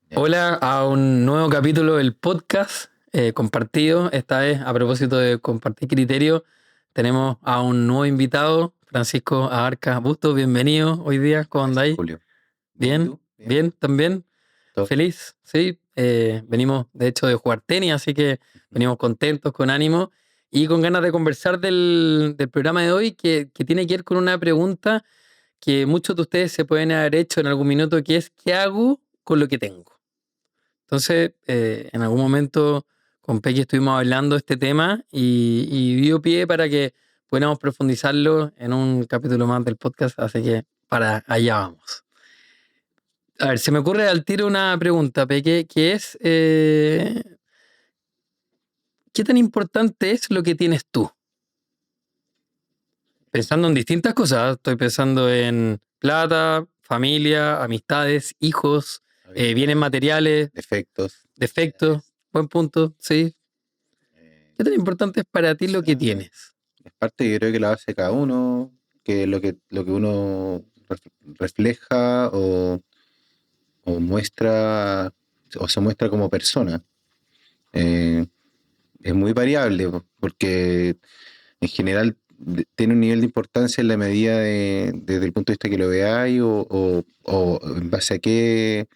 Ya. Hola a un nuevo capítulo del podcast compartido. Esta vez, a propósito de compartir criterio, tenemos a un nuevo invitado, Francisco Abarca Bustos. Bienvenido hoy día. ¿Cómo Gracias, andáis? Julio. Bien, ¿y Bien, tú? Bien. bien, también. Todo. Feliz, sí. Venimos, de hecho, de jugar tenis, así que Ujú. venimos contentos, con ánimo y con ganas de conversar del programa de hoy que tiene que ver con una pregunta que muchos de ustedes se pueden haber hecho en algún minuto, que es ¿qué hago con lo que tengo? Entonces, en algún momento con Pequi estuvimos hablando de este tema y dio pie para que pudiéramos profundizarlo en un capítulo más del podcast, así que para allá vamos. A ver, se me ocurre al tiro una pregunta, Peque, que es, ¿qué tan importante es lo que tienes tú? Pensando en distintas cosas, estoy pensando en plata, familia, amistades, hijos, bienes Habilidades, materiales, defectos, defectos, capacidades. buen punto, sí. Eh, ¿Qué tan importante es para ti lo que esa tienes? es parte, yo creo que la base de cada uno, que lo que uno refleja o muestra o se muestra como persona. Eh, es muy variable porque en general tiene un nivel de importancia en la medida desde el punto de vista que lo veáis o en base a qué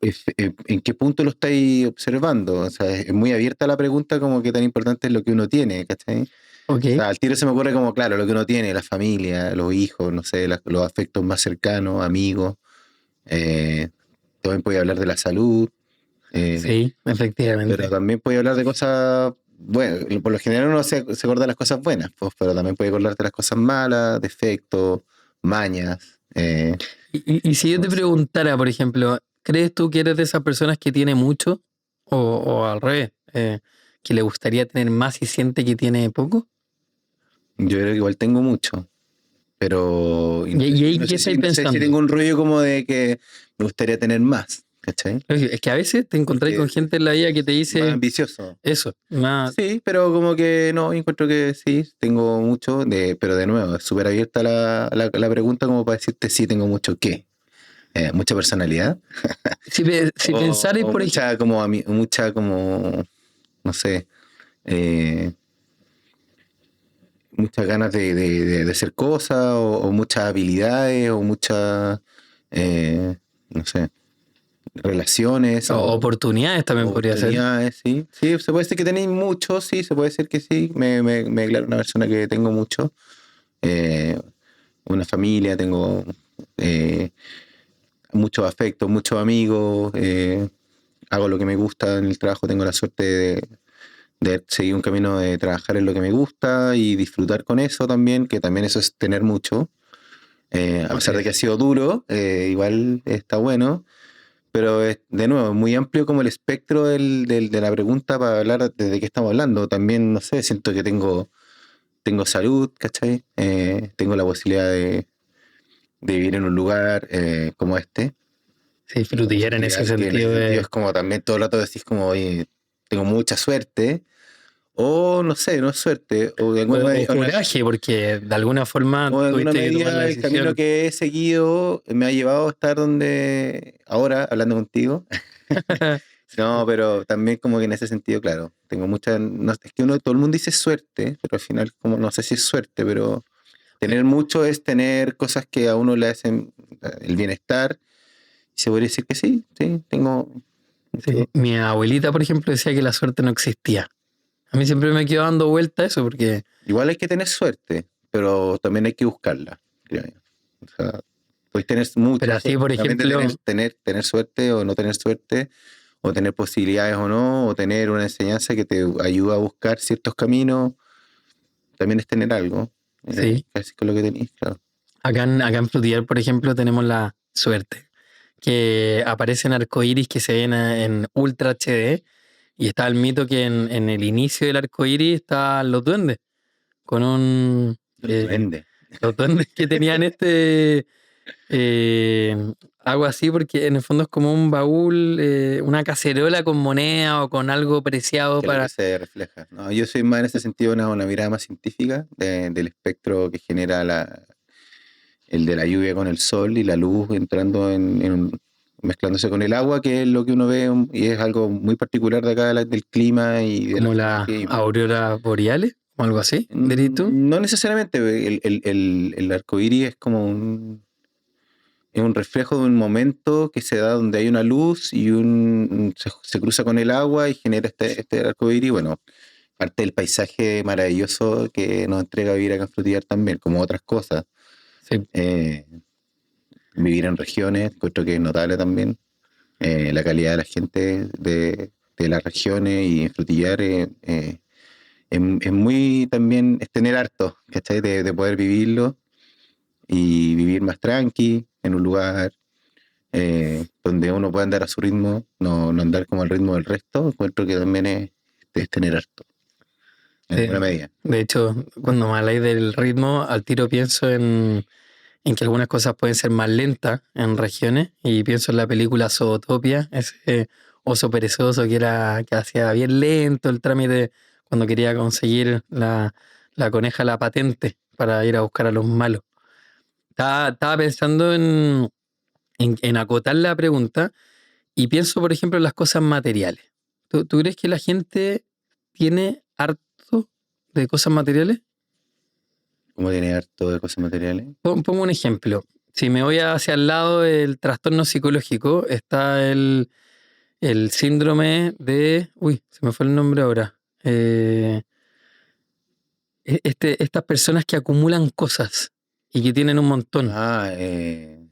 en qué punto lo estáis observando. O sea, es muy abierta la pregunta como qué tan importante es lo que uno tiene, ¿cachai? Ok. O sea, al tiro se me ocurre como, claro, lo que uno tiene, la familia, los hijos, no sé, los afectos más cercanos, amigos. eh, También puede hablar de la salud, eh, Sí, pero efectivamente. también puede hablar de cosas, bueno, por lo general uno se acuerda de las cosas buenas, pues, pero también puede acordarte de las cosas malas, defectos, mañas. Y si yo te Entonces, preguntara, por ejemplo, ¿crees tú que eres de esas personas que tiene mucho? O al revés, que le gustaría tener más y siente que tiene poco. yo creo que igual tengo mucho. Pero y no sé ¿Y si, ahí no qué sé si, estáis no sé si pensando? tengo un rollo como de que me gustaría tener más, ¿cachai? Es que a veces te encontrás Porque con gente en la vida que te más dice ambicioso. eso, más, Sí, pero como que no, encuentro que sí, tengo mucho, pero de nuevo, es súper abierta la pregunta como para decirte sí tengo mucho qué. Mucha personalidad si pensarais, o por ejemplo, mucha como, no sé, eh, muchas ganas de hacer cosas o muchas habilidades o muchas, eh, no sé, relaciones oportunidades o también podría ser. oportunidades, sí. Sí, se puede decir que tenéis mucho, sí, se puede decir que sí. Me declaro una persona que tengo mucho. Eh, una familia, tengo eh, muchos afectos, muchos amigos, hago lo que me gusta en el trabajo, tengo la suerte de seguir un camino de trabajar en lo que me gusta y disfrutar con eso también, que también eso es tener mucho. A pesar de Sí. que ha sido duro, igual está bueno. Pero es, de nuevo, muy amplio como el espectro de la pregunta para hablar de qué estamos hablando. También, no sé, siento que tengo salud, ¿cachai? Tengo la posibilidad de vivir en un lugar como este. Sí, La frutillar en ese posibilidad que en ese sentido sentido es de como también todo el rato decís como, oye, tengo mucha suerte. O no sé, no es suerte. O de alguna o manera, coraje, porque de alguna forma o de alguna tuviste que tomar la medida el camino decisión. que he seguido me ha llevado a estar donde ahora, hablando contigo. No, pero también como que en ese sentido, claro, tengo mucha, no, es que todo el mundo dice suerte, pero al final como no sé si es suerte, pero tener mucho es tener cosas que a uno le hacen el bienestar. Y se podría decir que sí, sí, tengo Sí, mucho. mi abuelita, por ejemplo, decía que la suerte no existía. A mí siempre me quedó dando vuelta eso, porque, Igual hay que tener suerte, pero también hay que buscarla, creo yo. O sea, puedes tener pero mucha así, suerte por también de ejemplo, tener suerte o no tener suerte, o tener posibilidades o no, o tener una enseñanza que te ayuda a buscar ciertos caminos, también es tener algo. sí, Casi con lo que tenéis, claro. acá en Frutillar, por ejemplo, tenemos la suerte que aparecen arcoíris que se ven en Ultra HD y está el mito que en el inicio del arcoíris estaban los duendes, con Los duendes. los duendes que tenían eh, algo así, porque en el fondo es como un baúl, una cacerola con moneda o con algo preciado Que es lo que para... se refleja. No, yo soy más en ese sentido una mirada más científica del espectro que genera el de la lluvia con el sol y la luz entrando mezclándose con el agua, que es lo que uno ve, y es algo muy particular de acá del clima y de Como la zona las que vivimos. auroras boreales o algo así, dirías tú. No necesariamente, el arco iris es un reflejo de un momento que se da donde hay una luz y se cruza con el agua y genera este arco iris. Bueno, parte del paisaje maravilloso que nos entrega vivir acá en Frutillar también, como otras cosas. Sí. Vivir en regiones, encuentro que es notable también. La calidad de la gente de las regiones y en Frutillar es muy también, es tener harto, ¿cachai? De poder vivirlo y vivir más tranqui en un lugar donde uno puede andar a su ritmo, no andar como al ritmo del resto. Encuentro que también es tener harto, en alguna medida. De hecho, cuando me habláis del ritmo, al tiro pienso en que algunas cosas pueden ser más lentas en regiones, y pienso en la película Zootopia, ese oso perezoso que hacía bien lento el trámite cuando quería conseguir la coneja, la patente, para ir a buscar a los malos. Estaba pensando en acotar la pregunta, y pienso, por ejemplo, en las cosas materiales. ¿Tú crees que la gente tiene harto de cosas materiales? Como tiene harto de cosas materiales. Pongo un ejemplo. Si me voy hacia el lado del trastorno psicológico, está el síndrome de... Uy, se me fue el nombre ahora. Estas personas que acumulan cosas y que tienen un montón. ¿Te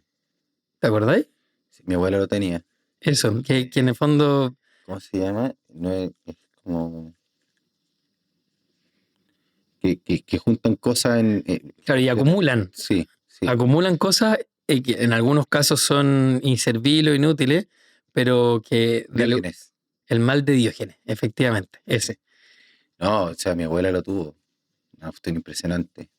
acordáis? Sí, mi abuela lo tenía. Eso, que en el fondo... ¿Cómo se llama? No es como que juntan cosas Claro, y acumulan. sí. Acumulan cosas que en algunos casos son inservibles o inútiles, pero que... Diógenes. El mal de Diógenes, efectivamente, ese. No, o sea, mi abuela lo tuvo. Una cuestión impresionante.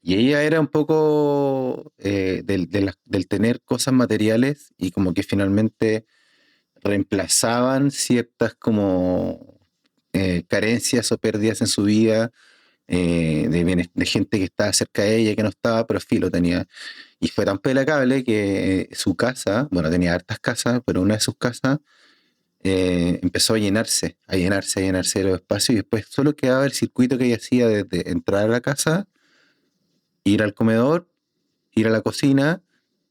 Y ella era un poco del tener cosas materiales y como que finalmente reemplazaban ciertas como carencias o pérdidas en su vida, de gente que estaba cerca de ella, que no estaba, pero filo tenía. Y fue tan pelacable que su casa, bueno, tenía hartas casas, pero una de sus casas empezó a llenarse, a llenarse de los espacios, y después solo quedaba el circuito que ella hacía desde entrar a la casa, ir al comedor, ir a la cocina,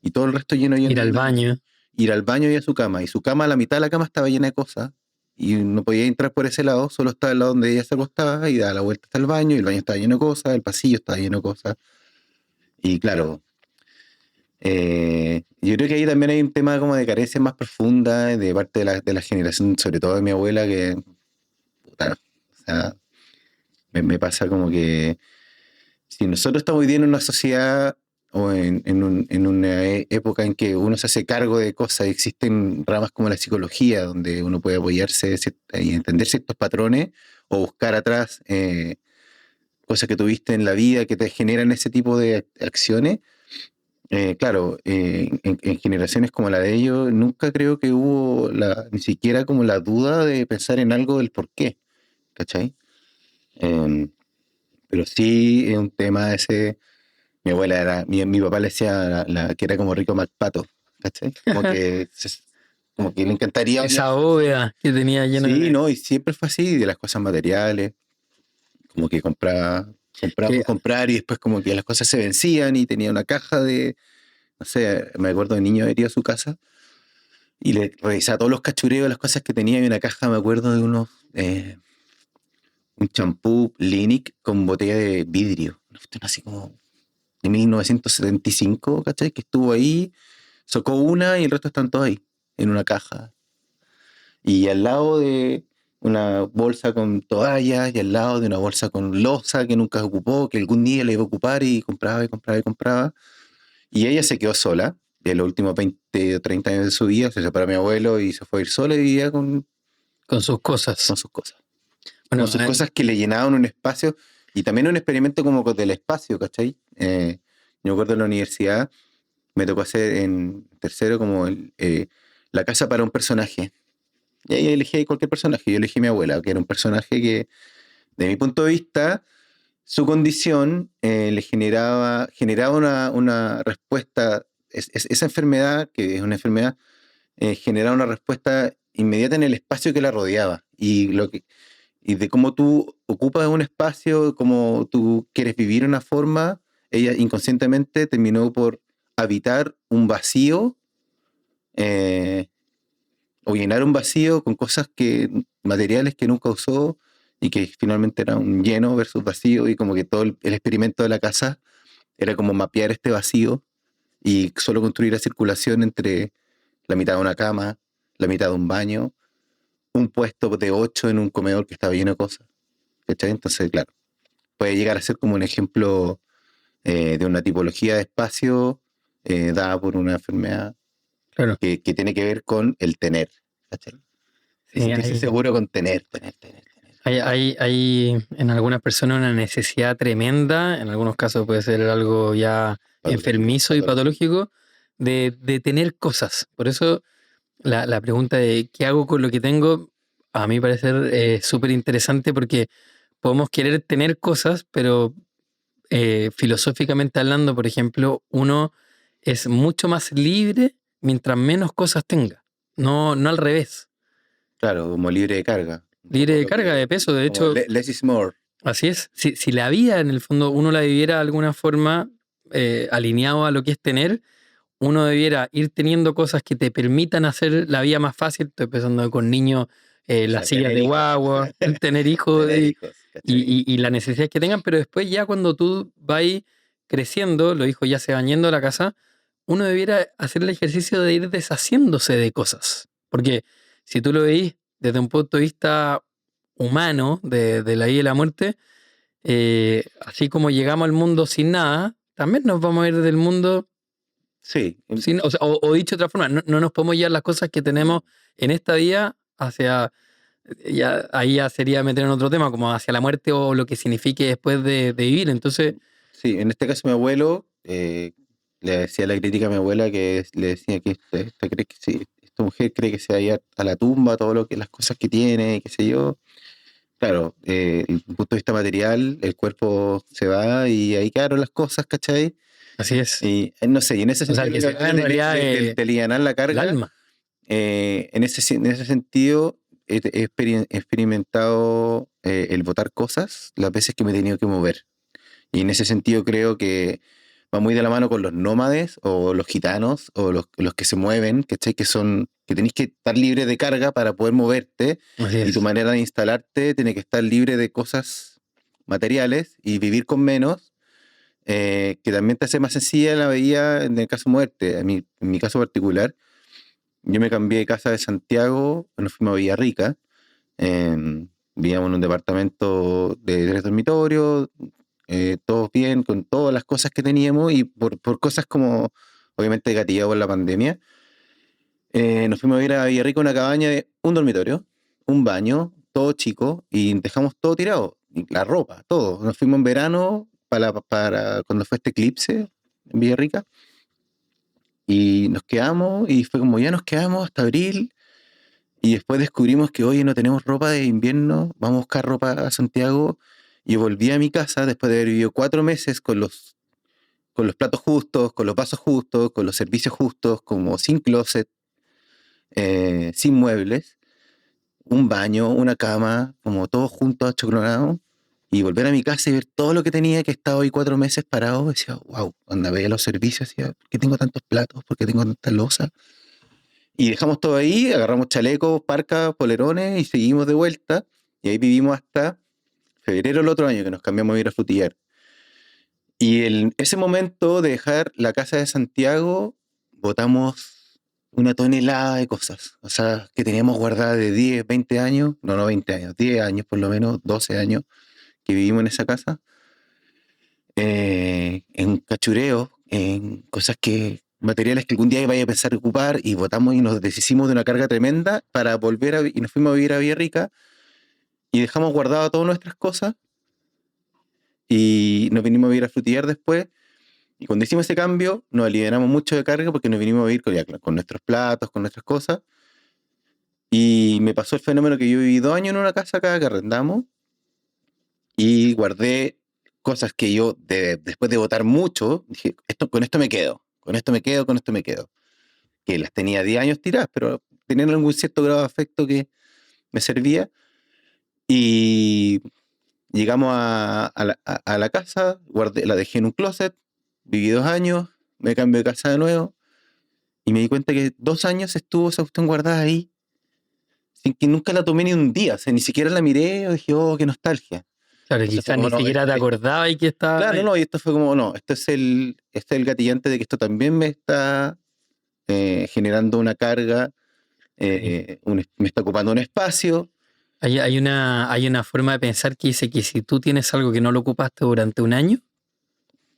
y todo el resto lleno. Ir al baño. Ir al baño y a su cama. Y su cama, la mitad de la cama estaba llena de cosas, y no podía entrar por ese lado, solo estaba el lado donde ella se acostaba, y daba la vuelta hasta el baño, y el baño estaba lleno de cosas, el pasillo estaba lleno de cosas. Y claro, yo creo que ahí también hay un tema como de carencia más profunda de parte de la generación, sobre todo de mi abuela, que puta, o sea, me pasa como que si nosotros estamos hoy día en una sociedad o en una época en que uno se hace cargo de cosas, existen ramas como la psicología, donde uno puede apoyarse y entender ciertos patrones o buscar atrás cosas que tuviste en la vida que te generan ese tipo de acciones. Claro, en generaciones como la de ellos, nunca creo que hubo ni siquiera como la duda de pensar en algo del por qué, ¿cachai? Pero sí es un tema ese. Mi abuela mi papá le decía que era como Rico MacPato, ¿cachai? Como que le encantaría. Esa bóveda que tenía llena Sí, de... no, y siempre fue así, de las cosas materiales, como que compraba por comprar, y después como que las cosas se vencían y tenía una caja de, no sé, me acuerdo de niño haber ido a su casa y le revisaba todos los cachureos, las cosas que tenía, y una caja, me acuerdo de un champú Linic con botella de vidrio, una cuestión así como de 1975, ¿cachai? Que estuvo ahí, sacó una y el resto están todos ahí, en una caja. Y al lado de una bolsa con toallas, y al lado de una bolsa con loza que nunca ocupó, que algún día le iba a ocupar, y compraba y compraba y compraba. Y ella se quedó sola. De los últimos 20 o 30 años de su vida se separó de mi abuelo y se fue a ir sola, y vivía con sus cosas. con sus cosas. Bueno, Con sus cosas que le llenaban un espacio, y también un experimento como del espacio, ¿cachai? Yo me acuerdo en la universidad, me tocó hacer en tercero como la casa para un personaje. Y ahí elegí cualquier personaje. Yo elegí a mi abuela, que era un personaje que, de mi punto de vista, su condición le generaba una respuesta esa enfermedad, que es una enfermedad, generaba una respuesta inmediata en el espacio que la rodeaba. Y de cómo tú ocupas un espacio, cómo tú quieres vivir una forma, ella inconscientemente terminó por habitar un vacío, eh, o llenar un vacío con cosas materiales que nunca usó, y que finalmente era un lleno versus vacío, y como que todo el experimento de la casa era como mapear este vacío y solo construir la circulación entre la mitad de una cama, la mitad de un baño, un puesto de 8 en un comedor que estaba lleno de cosas. ¿Cachai? Entonces, claro, puede llegar a ser como un ejemplo, de una tipología de espacio, dada por una enfermedad Claro. que tiene que ver con el tener. ¿Cachai? Y Sí, sentirse seguro con tener. hay en algunas personas una necesidad tremenda, en algunos casos puede ser algo ya enfermizo y patológico, de tener cosas. Por eso la pregunta de qué hago con lo que tengo, a mí parecer súper interesante, porque podemos querer tener cosas, pero filosóficamente hablando, por ejemplo, uno es mucho más libre mientras menos cosas tenga. No al revés. Claro, como libre de carga. Un Libre poco de carga, de peso, de como hecho, less is more. así es. Si la vida en el fondo uno la viviera de alguna forma alineado a lo que es tener, uno debiera ir teniendo cosas que te permitan hacer la vida más fácil. Estoy pensando con niños, las sillas Tener de hijos. guagua, tener hijos Tener hijos, ¿cachai? y las necesidades que tengan, pero después ya cuando tú vas creciendo, los hijos ya se van yendo a la casa, uno debiera hacer el ejercicio de ir deshaciéndose de cosas. Porque si tú lo veis desde un punto de vista humano, de la vida y la muerte, así como llegamos al mundo sin nada, también nos vamos a ir del mundo Sí, sin, o dicho de otra forma, no nos podemos llevar las cosas que tenemos en esta vida hacia, ya, ahí ya sería meter en otro tema, como hacia la muerte o lo que signifique después de vivir. Entonces, sí, en este caso mi abuelo, le decía la crítica a mi abuela, le decía que esta mujer cree que se va a ir a la tumba, las cosas que tiene, qué sé yo. Claro, desde el punto de vista material, el cuerpo se va y ahí quedaron las cosas, ¿cachai? así es. Y no sé, y en ese O sea, sentido, el que se va en realidad de alivianar la el carga, alma. en ese sentido, he experimentado, el botar cosas las veces que me he tenido que mover. Y en ese sentido creo que va muy de la mano con los nómades o los gitanos o los que se mueven, ¿cachai? Que tenéis que estar libre de carga para poder moverte, Así y tu es. manera de instalarte tiene que estar libre de cosas materiales y vivir con menos, que también te hace más sencilla la vida en el caso de moverte. En mi caso particular, yo me cambié de casa de Santiago, nos fuimos a Villarrica. Vivíamos en un departamento de 3 dormitorios, todos bien, con todas las cosas que teníamos, y por cosas como, obviamente, gatillado por la pandemia, nos fuimos a ir a Villarrica, una cabaña de un dormitorio, un baño, todo chico, y dejamos todo tirado, y la ropa, todo. Nos fuimos en verano para cuando fue este eclipse en Villarrica, y nos quedamos, y fue como ya nos quedamos hasta abril. Y después descubrimos que, oye, no tenemos ropa de invierno, vamos a buscar ropa a Santiago. Y volví a mi casa después de haber vivido 4 meses con los platos justos, con los vasos justos, con los servicios justos, como sin closet, sin muebles, un baño, una cama, como todo junto, achoclonado. Y volver a mi casa y ver todo lo que tenía, que estaba ahí 4 meses parado, decía, wow, cuando veía los servicios, decía, ¿por qué tengo tantos platos? ¿Por qué tengo tanta loza? Y dejamos todo ahí, agarramos chalecos, parcas, polerones y seguimos de vuelta. Y ahí vivimos hasta febrero del otro año, que nos cambiamos a ir a Frutillar. Y ese momento de dejar la casa de Santiago, botamos una tonelada de cosas. O sea, que teníamos guardadas de 10, 20 años, no 20 años, 10 años por lo menos, 12 años que vivimos en esa casa. En cachureo, en cosas materiales que algún día vaya a pensar ocupar, y votamos y nos deshicimos de una carga tremenda para y nos fuimos a vivir a Villarrica, y dejamos guardadas todas nuestras cosas, y nos vinimos a vivir a Frutillar después. Y cuando hicimos ese cambio, nos aliviamos mucho de carga porque nos vinimos a vivir con nuestros platos, con nuestras cosas. Y me pasó el fenómeno que yo viví 2 años en una casa acá que arrendamos, y guardé cosas que yo, después de votar mucho, dije, con esto me quedo. con esto me quedo, con esto me quedo. Que las tenía 10 años tiradas, pero tenían algún cierto grado de afecto que me servía. Y llegamos a la casa, la dejé en un closet, viví 2 años, me cambié de casa de nuevo y me di cuenta que 2 años estuvo esa cuestión guardada ahí, sin que nunca la tomé ni un día, o sea, ni siquiera la miré o dije, oh, qué nostalgia. Claro, Entonces fue quizás como, ni no, siquiera te acordabas y que estaba claro, ahí. no, y esto fue como, no, este es el gatillante de que esto también me está generando una carga, Sí. me está ocupando un espacio. Hay una forma de pensar que dice que si tú tienes algo que no lo ocupaste durante un año,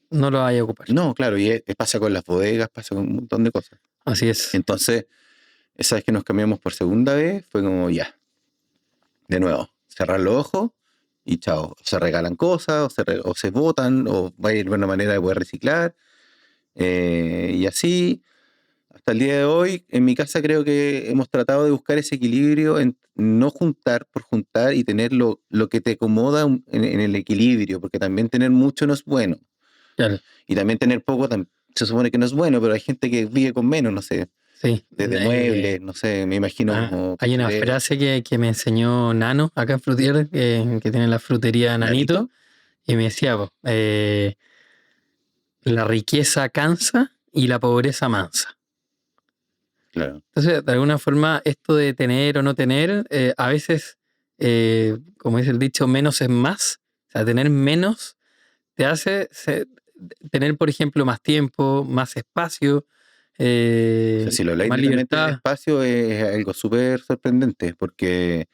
no lo vayas a ocupar. No, claro, y pasa con las bodegas, pasa con un montón de cosas. Así es. Entonces, esa vez que nos cambiamos por segunda vez, fue como ya, de nuevo, cerrar los ojos y chao. Se regalan cosas, o se botan, o va a ir una manera de poder reciclar. Y así, hasta el día de hoy, en mi casa creo que hemos tratado de buscar ese equilibrio en no juntar por juntar y tener lo que te acomoda en el equilibrio, porque también tener mucho no es bueno. Claro, Y también tener poco se supone que no es bueno, pero hay gente que vive con menos, no sé, sí. desde muebles, no sé, me imagino Hay una cafeteros. frase que me enseñó Nano acá en Frutier, que tiene la frutería Nanito, ¿Nanito? y me decía, po, la riqueza cansa y la pobreza mansa. Claro. Entonces, de alguna forma, esto de tener o no tener, a veces, como dice el dicho, menos es más. O sea, tener menos te hace tener, por ejemplo, más tiempo, más espacio, O sea, si lo habláis más netamente del libertad. espacio es algo súper sorprendente, porque,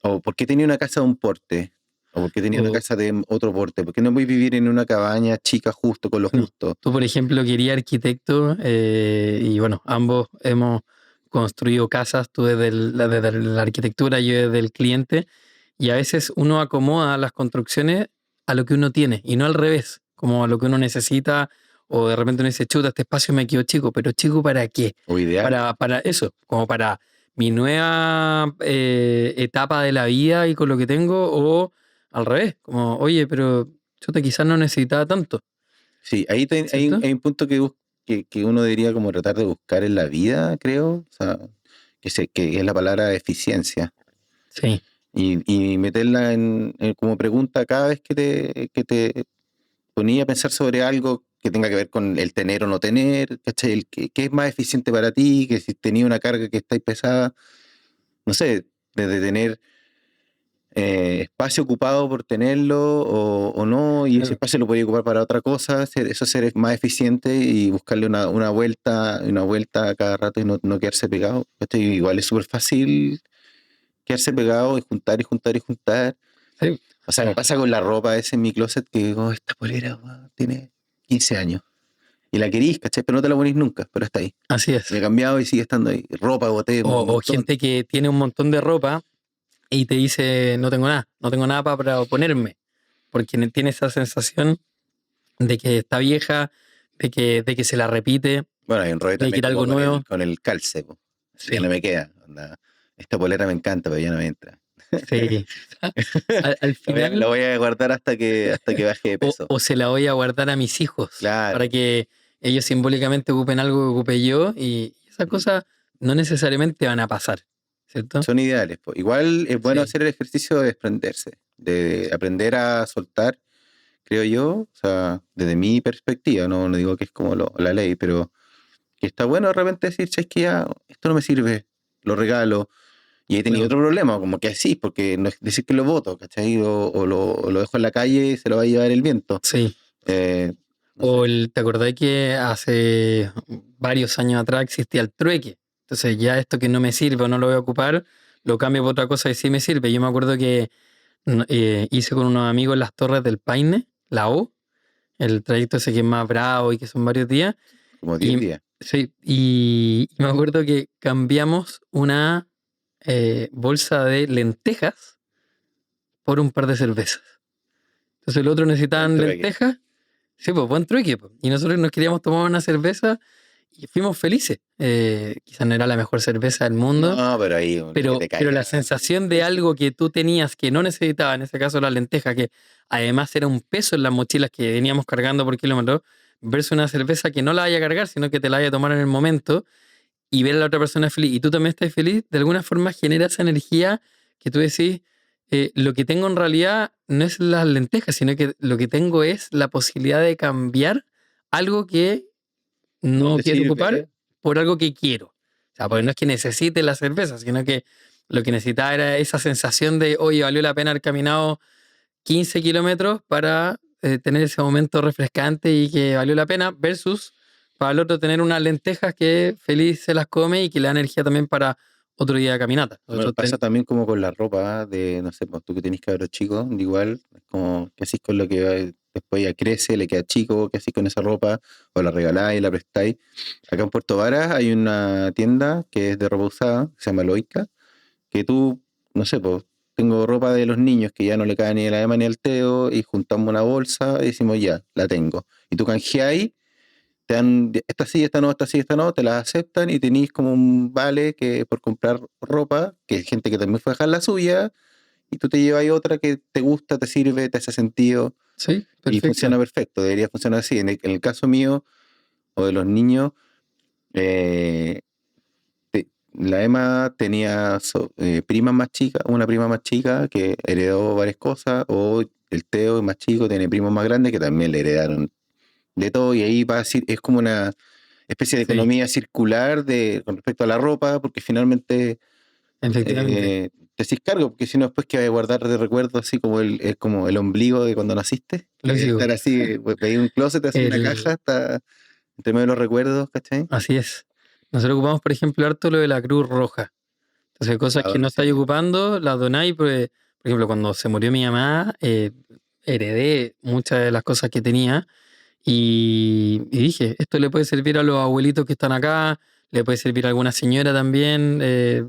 o ¿por qué tenía una casa de un porte? ¿O por qué tenía una O, casa de otro porte? ¿Por qué no voy a vivir en una cabaña chica justo con lo bueno, justo? tú, por ejemplo, querías arquitecto y bueno, ambos hemos construido casas, tú desde la arquitectura, yo desde el cliente, y a veces uno acomoda las construcciones a lo que uno tiene y no al revés, como a lo que uno necesita, o de repente uno dice, chuta, este espacio me quedó chico, pero chico ¿para qué? O ideal. Para eso, como para mi nueva etapa de la vida y con lo que tengo, o al revés, como, oye, pero chuta, quizás no necesitaba tanto, Sí, ahí ¿cierto? hay un punto que uno debería como tratar de buscar en la vida, creo. O sea, que es la palabra eficiencia. Sí, Y meterla como pregunta cada vez que te ponía a pensar sobre algo que tenga que ver con el tener o no tener, ¿cachai? ¿Qué es más eficiente para ti? Que si tenía una carga que está ahí pesada, no sé, desde tener espacio ocupado por tenerlo o no, y ese claro. espacio lo podía ocupar para otra cosa, eso ser más eficiente y buscarle una vuelta a cada rato y no quedarse pegado. ¿Cachai? Igual es súper fácil quedarse pegado y juntar y juntar y juntar. Sí. O sea, me pasa con la ropa esa en mi closet que digo, esta polera weón, tiene 15 años. Y la querís, ¿cachai? Pero no te la ponís nunca, pero está ahí. Así Me he es. cambiado y sigue estando ahí. Ropa, boté un O montón. gente que tiene un montón de ropa y te dice, no tengo nada para ponerme, porque tiene esa sensación de que está vieja, de que se la repite, Bueno, hay un rollo de que también era como algo nuevo. con el calce, po. Así ya no Sí, me queda. Onda, esta polera me encanta, pero ya no me entra. sí. Al La final, voy a guardar hasta que baje de peso. o se la voy a guardar a mis hijos para Claro. que ellos simbólicamente ocupen algo que ocupe yo y esas Mm. cosas no necesariamente van a pasar, ¿cierto? Son ideales, po. Igual es bueno Sí, hacer el ejercicio de desprenderse, de aprender a soltar, creo yo, o sea, desde mi perspectiva, no digo que es como la ley, pero que está bueno de repente decir, "Sabes que ya esto no me sirve, lo regalo". Y he tenido claro. otro problema, como que sí, porque no es decir que lo voto, ¿cachai? O lo dejo en la calle y se lo va a llevar el viento. Sí. Eh, no O sé. ¿te acordás que hace varios años atrás existía el trueque? Entonces ya esto que no me sirve o no lo voy a ocupar, lo cambio por otra cosa que sí me sirve. Yo me acuerdo que hice con unos amigos las Torres del Paine, la O, el trayecto ese que es más bravo y que son varios días. Como 10 Y, días. sí, y me acuerdo que cambiamos una bolsa de lentejas por un par de cervezas. Entonces el otro Buen necesitaban trueque. lentejas. Sí, pues buen trueque, po. Y nosotros nos queríamos tomar una cerveza y fuimos felices. Quizás no era la mejor cerveza del mundo, No, pero ahí que te pero la caiga. sensación de algo que tú tenías que no necesitabas, en ese caso la lenteja, que además era un peso en las mochilas que veníamos cargando por kilómetros, versus una cerveza que no la vaya a cargar, sino que te la vaya a tomar en el momento y ver a la otra persona feliz y tú también estás feliz, de alguna forma genera esa energía que tú decís, lo que tengo en realidad no es las lentejas, sino que lo que tengo es la posibilidad de cambiar algo que No no te quiero ocupar sirve. por algo que quiero. O sea, porque no es que necesite la cerveza, sino que lo que necesitaba era esa sensación de, oye, valió la pena haber caminado 15 kilómetros para tener ese momento refrescante y que valió la pena, versus para el otro tener unas lentejas que feliz se las come y que le da energía también para otro día de caminata. Bueno, pasa también como con la ropa de, no sé, pues tú que tenés cabros chicos, igual, es como, ¿qué hacís con lo que después ya crece, le queda chico? ¿Qué hacís con esa ropa? O la regaláis, la prestáis. Acá en Puerto Varas hay una tienda que es de ropa usada, que se llama Loica, que tú, no sé, pues tengo ropa de los niños que ya no le cae ni a la Emma ni al Teo, y juntamos una bolsa y decimos, ya, la tengo. Y tú canjeáis, te dan esta sí, esta no, esta sí, esta no, te las aceptan y tenéis como un vale que por comprar ropa, que hay gente que también fue a dejar la suya, y tú te llevas otra que te gusta, te sirve, te hace sentido Sí, y perfecto. funciona perfecto. Debería funcionar así. En el caso mío o de los niños, eh, la Emma tenía primas más chicas, una prima más chica que heredó varias cosas, o el Teo más chico tiene primos más grandes que también le heredaron de todo, y ahí va a decir, es como una especie de Sí, economía circular con respecto a la ropa, porque finalmente efectivamente. te haces cargo, porque si no después que vas a guardar de recuerdo así como el ombligo de cuando naciste, que debe Lógico. estar así, pues, veis un closet, así una caja, El, está entre medio de los recuerdos, ¿cachai? así es. Nosotros ocupamos, por ejemplo, harto lo de la Cruz Roja. Entonces, cosas que no Sí, estáis ocupando, las donáis. Pues, por ejemplo, cuando se murió mi mamá, heredé muchas de las cosas que tenía y dije, esto le puede servir a los abuelitos que están acá, le puede servir a alguna señora también,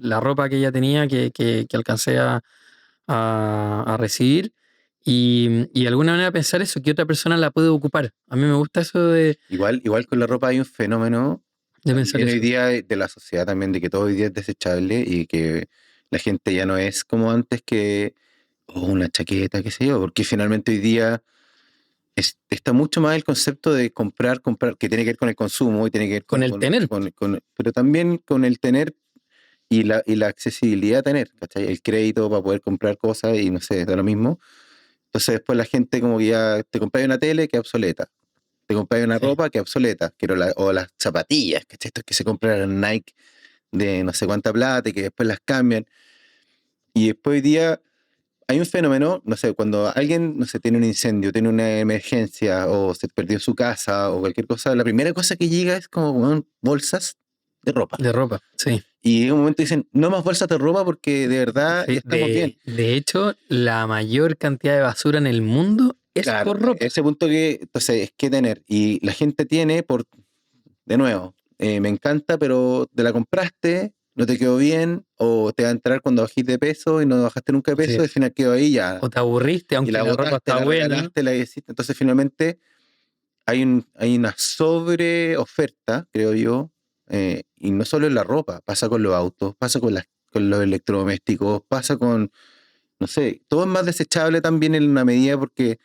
la ropa que ella tenía que alcancé a recibir. Y de alguna manera pensar eso, que otra persona la puede ocupar. A mí me gusta eso igual con la ropa hay un fenómeno de pensar también hoy eso. día de la sociedad también, de que todo hoy día es desechable y que la gente ya no es como antes que una chaqueta, qué sé yo, porque finalmente hoy día está mucho más el concepto de comprar, que tiene que ver con el consumo y tiene que ver Con el tener. pero también con el tener y la accesibilidad a tener, ¿cachai? El crédito para poder comprar cosas y no sé, da lo mismo. Entonces después la gente como que ya te compras una tele que es obsoleta, te compras una Sí. ropa que es obsoleta, o las zapatillas, ¿cachai? Estos que se compran en Nike de no sé cuánta plata y que después las cambian. Y después hoy día hay un fenómeno, no sé, cuando alguien, no sé, tiene un incendio, tiene una emergencia o se perdió su casa o cualquier cosa, la primera cosa que llega es como weón, bolsas de ropa. De ropa, sí. Y en un momento dicen, no más bolsas de ropa porque de verdad Sí, estamos bien. de hecho, la mayor cantidad de basura en el mundo es Claro, por ropa. ese punto que, entonces, es que tener. Y la gente tiene de nuevo, me encanta, pero te la compraste, no te quedó bien, o te va a entrar cuando bajís de peso y no bajaste nunca de Así peso, y al es. final quedó ahí ya. O te aburriste, Y aunque la la ropa botaste, está la buena. regalaste, la hiciste. Entonces finalmente hay una sobre oferta, creo yo, y no solo en la ropa, pasa con los autos, pasa con los electrodomésticos, pasa con, no sé, todo es más desechable también en una medida porque,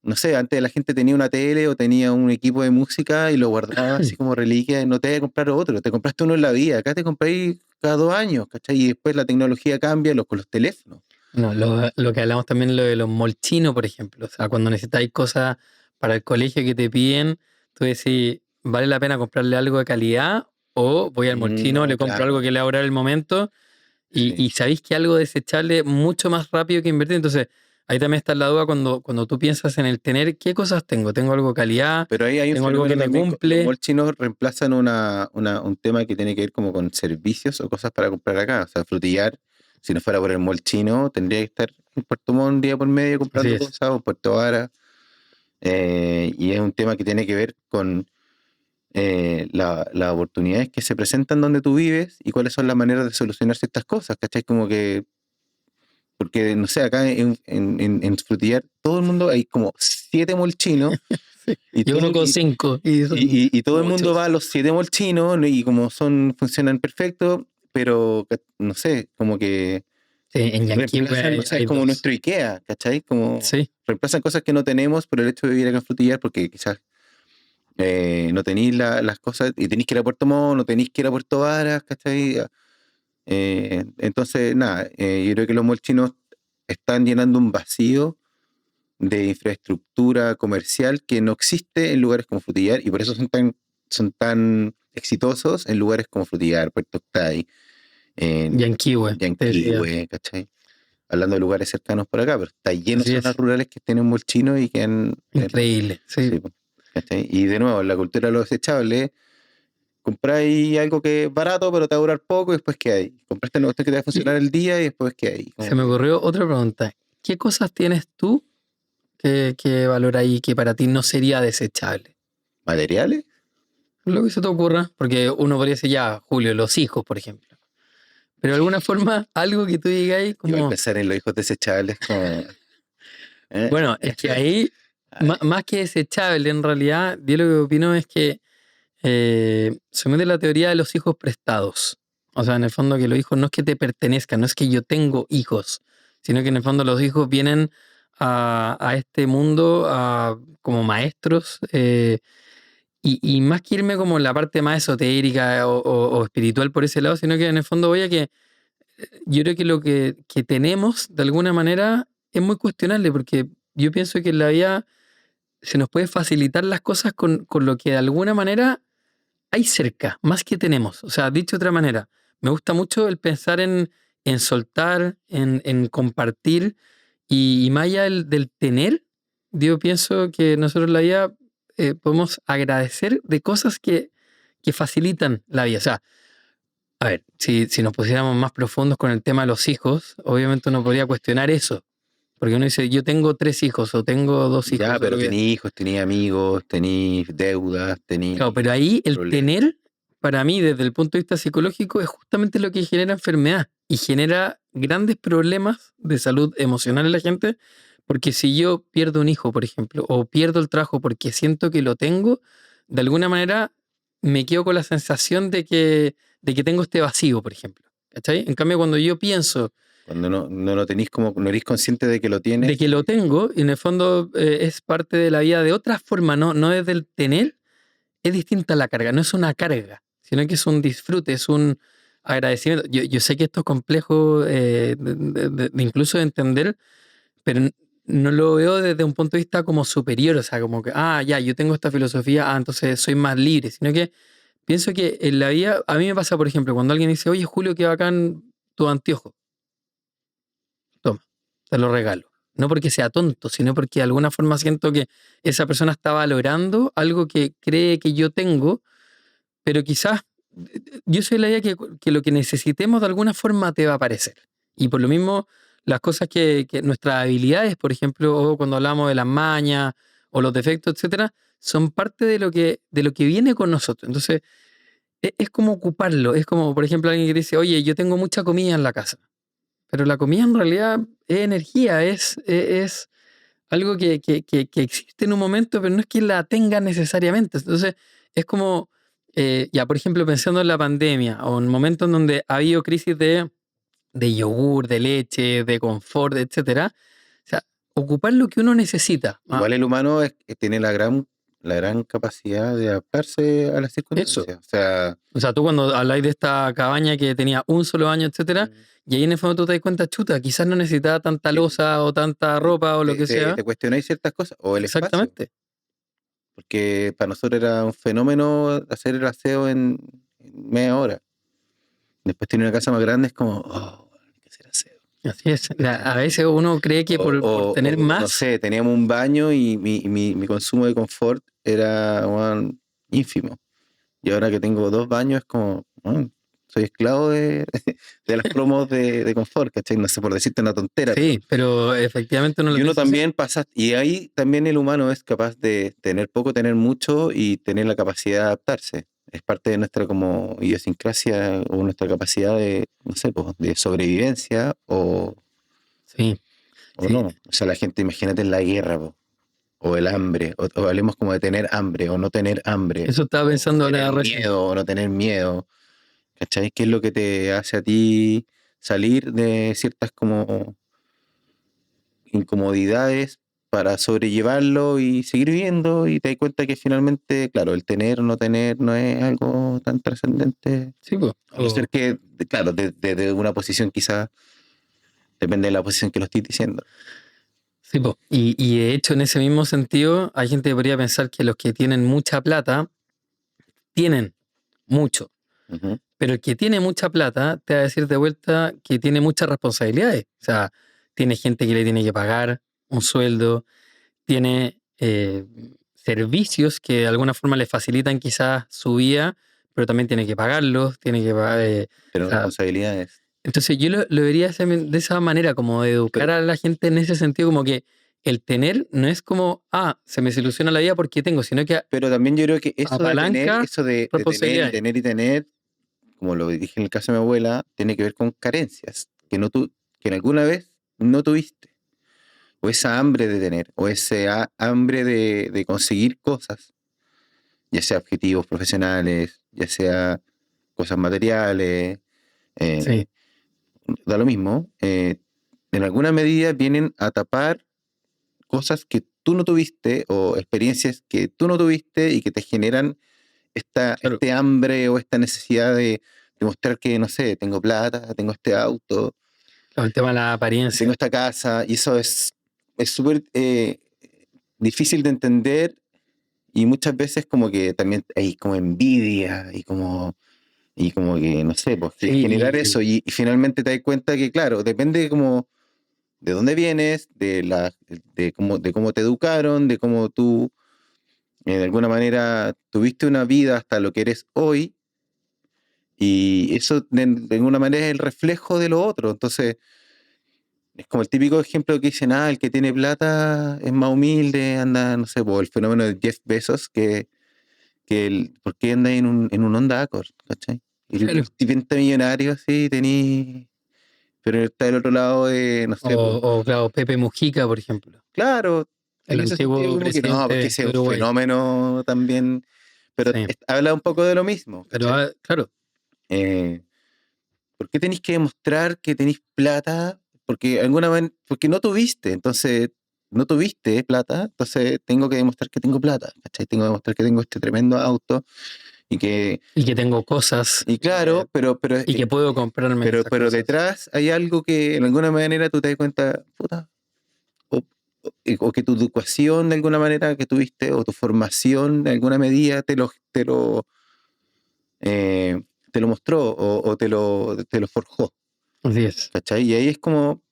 no sé, antes la gente tenía una tele o tenía un equipo de música y lo guardaba así como reliquia y no te voy a comprar otro, te compraste uno en la vida, acá te compráis cada 2 años, ¿cachai? Y después la tecnología cambia con los teléfonos. No, lo que hablamos también lo de los molchinos, por ejemplo. O sea, cuando necesitáis cosas para el colegio que te piden, tú decís, ¿vale la pena comprarle algo de calidad? O voy al molchino, No, le compro algo claro, que le va a durar el momento sí. y sabéis que algo desechable mucho más rápido que invertir. Entonces, ahí también está la duda cuando tú piensas en el tener, ¿qué cosas tengo? ¿Tengo algo de calidad? Pero ahí hay un ¿Tengo algo que fenómeno me también, los cumple? malls chinos reemplazan un tema que tiene que ver como con servicios o cosas para comprar acá. O sea, Frutillar, si no fuera por el mall chino, tendría que estar en Puerto Montt un día por medio Así comprando es. cosas, o en Puerto Vara. Y es un tema que tiene que ver con las oportunidades que se presentan donde tú vives y cuáles son las maneras de solucionar ciertas cosas, ¿cachai? Como que, porque, no sé, acá en Frutillar, todo el mundo, hay como 7 malls chinos Sí. y Yo todo, conozco cinco y son y todo el mundo va muchos. a los 7 malls chinos, ¿no? Y como funcionan perfecto, pero no sé, como que Sí, en Yanquihue reemplazan, o sea, es hay como dos. nuestro IKEA, ¿cachai? Como Sí, reemplazan cosas que no tenemos por el hecho de vivir acá en Frutillar, porque quizás no tenéis las cosas, y tenéis que ir a Puerto Montt, no tenéis que ir a Puerto Varas, ¿cachai? Entonces, nada, yo creo que los malls chinos están llenando un vacío de infraestructura comercial que no existe en lugares como Frutillar, y por eso son tan exitosos en lugares como Frutillar, Puerto Octay, en Yanquihue, te decía. Yanquihue, ¿cachai? Hablando de lugares cercanos por acá, pero está lleno Así de es. zonas rurales que tienen mall chino y que han... Increíble, sí. sí, ¿cachai? Y de nuevo, la cultura de lo desechable, compráis algo que es barato, pero te va a durar poco y después ¿qué hay? Compraste una cuestión que te va a funcionar el día y después ¿qué hay? Se me ocurrió otra pregunta. ¿Qué cosas tienes tú que valoráis que para ti no sería desechable? ¿Materiales? Lo que se te ocurra, porque uno podría decir ya, Julio, los hijos, por ejemplo. Pero de alguna forma, algo que tú digáis Igual como... pensar en los hijos desechables como... Bueno, es que ahí, más que desechable, en realidad, yo lo que opino es que se mete la teoría de los hijos prestados. O sea, en el fondo que los hijos no es que te pertenezcan, no es que yo tengo hijos, sino que en el fondo los hijos vienen a este mundo como maestros. Y más que irme como en la parte más esotérica o espiritual por ese lado, sino que en el fondo voy a que yo creo que lo que tenemos de alguna manera es muy cuestionable, porque yo pienso que en la vida se nos puede facilitar las cosas con lo que de alguna manera hay cerca, más que tenemos. O sea, dicho de otra manera, me gusta mucho el pensar en soltar, en compartir, y más allá del tener, yo pienso que nosotros en la vida podemos agradecer de cosas que facilitan la vida. O sea, a ver, si nos pusiéramos más profundos con el tema de los hijos, obviamente uno podría cuestionar eso. Porque uno dice, yo tengo 3 hijos o tengo 2 hijos. Ya, O pero lo que... tení hijos, tení amigos, tení deudas, tení Claro, pero ahí el problemas. tener, para mí, desde el punto de vista psicológico, es justamente lo que genera enfermedad y genera grandes problemas de salud emocional en la gente, porque si yo pierdo un hijo, por ejemplo, o pierdo el trabajo porque siento que lo tengo, de alguna manera me quedo con la sensación de que tengo este vacío, por ejemplo. ¿Cachai? En cambio, cuando yo pienso Cuando no lo tenís como, no eres consciente de que lo tienes. de que lo tengo, y en el fondo es parte de la vida de otra forma, no es del tener, es distinta la carga, no es una carga, sino que es un disfrute, es un agradecimiento. Yo sé que esto es complejo de incluso de entender, pero no lo veo desde un punto de vista como superior, o sea, como que, ya, yo tengo esta filosofía, entonces soy más libre, sino que pienso que en la vida, a mí me pasa, por ejemplo, cuando alguien dice, oye, Julio, qué bacán tu anteojo, toma, te lo regalo. No porque sea tonto, sino porque de alguna forma siento que esa persona está valorando algo que cree que yo tengo, pero quizás yo soy la idea que lo que necesitemos de alguna forma te va a aparecer. Y por lo mismo, las cosas que nuestras habilidades, por ejemplo, o cuando hablamos de las mañas o los defectos, etcétera, son parte de lo que viene con nosotros. Entonces, es como ocuparlo. Es como, por ejemplo, alguien que dice, oye, yo tengo mucha comida en la casa. Pero la comida en realidad es energía, es algo que existe en un momento, pero no es que la tenga necesariamente. Entonces, es como, ya, por ejemplo, pensando en la pandemia o en momentos en donde ha habido crisis de yogur, de leche, de confort, etcétera. O sea, ocupar lo que uno necesita. Igual el humano tiene la gran capacidad de adaptarse a las Eso. circunstancias. O sea, O sea, tú cuando habláis de esta cabaña que tenía un solo baño, etcétera, y ahí en el fondo tú te das cuenta, chuta, quizás no necesitaba tanta sí, loza o tanta ropa o lo te, que te, sea. te cuestionáis ciertas cosas, o el espacio, Exactamente. porque para nosotros era un fenómeno hacer el aseo en media hora. Después tiene una casa más grande, es como, hay que hacer aseo. Así es. A veces uno cree que por tener No más, sé, teníamos un baño y mi consumo de confort era ínfimo. Y ahora que tengo 2 baños es como, soy esclavo de las promos de confort, ¿cachai? No sé, por decirte una tontera. sí, pero efectivamente uno lo Y uno dice así. también pasa, y ahí también el humano es capaz de tener poco, tener mucho y tener la capacidad de adaptarse. Es parte de nuestra como idiosincrasia o nuestra capacidad de, no sé, pues, de sobrevivencia Sí, o sí. no. O sea, la gente, imagínate en la guerra, po, o el hambre, o hablemos como de tener hambre o no tener hambre, Eso estaba o pensando tener ahora recién. miedo o no tener miedo. ¿Cachai? ¿Qué es lo que te hace a ti salir de ciertas como incomodidades para sobrellevarlo y seguir viviendo, y te das cuenta que finalmente, claro, el tener o no tener no es algo tan trascendente. Sí, pues. A no ser que, claro, desde una posición quizás, depende de la posición que lo estés diciendo. Sí, po. Y de hecho, en ese mismo sentido, hay gente que podría pensar que los que tienen mucha plata tienen mucho. Ujú. Pero el que tiene mucha plata te va a decir de vuelta que tiene muchas responsabilidades. O sea, tiene gente que le tiene que pagar un sueldo, tiene servicios que de alguna forma le facilitan quizás su vida, pero también tiene que pagarlos, tiene que pagar. Pero O sea, responsabilidades. entonces yo lo vería de esa manera, como de educar Pero, a la gente en ese sentido, como que el tener no es como, se me soluciona la vida porque tengo, sino que pero también yo creo que eso de tener, apalanca eso de tener y responsabilidades. tener y tener, como lo dije en el caso de mi abuela, tiene que ver con carencias que que en alguna vez no tuviste. O esa hambre de tener, o ese hambre de conseguir cosas, ya sea objetivos profesionales, ya sea cosas materiales, Sí, eh, da lo mismo. En alguna medida vienen a tapar cosas que tú no tuviste o experiencias que tú no tuviste y que te generan claro. este hambre o esta necesidad de demostrar que, no sé, tengo plata, tengo este auto, El tema de la tengo apariencia. esta casa, y eso es súper difícil de entender, y muchas veces como que también hay como envidia y como que, no sé, pues que generar Sí, eso, y finalmente te das cuenta que, claro, depende como de dónde vienes, de cómo te educaron, de cómo tú de alguna manera tuviste una vida hasta lo que eres hoy, y eso de alguna manera es el reflejo de lo otro. Entonces, es como el típico ejemplo que dicen, el que tiene plata es más humilde, anda, no sé, por el fenómeno de Jeff Bezos, ¿por qué anda en un Honda Accord? ¿Cachai? Y el claro. multiventa millonario así, pero está del otro lado de, no sé, pues, Claro, Pepe Mujica, por ejemplo, claro, el en ese sentido antiguo como que no, porque presidente ese es de un Uruguay. fenómeno también, pero Sí, habla un poco de lo mismo, pero ¿cachai? claro, Eh, ¿Por qué tenéis que demostrar que tenéis plata? Porque no tuviste, entonces no tuviste plata, entonces tengo que demostrar que tengo plata, ¿cachai? Tengo que demostrar que tengo este tremendo auto y que, y que tengo cosas y claro, y que puedo comprarme esas pero cosas. detrás hay algo que en alguna manera tú te das cuenta, puta, o, o que tu educación de alguna manera que tuviste, o tu formación de alguna medida eh, te lo mostró, o te lo forjó, Así es. ¿cachai? Y ahí es como,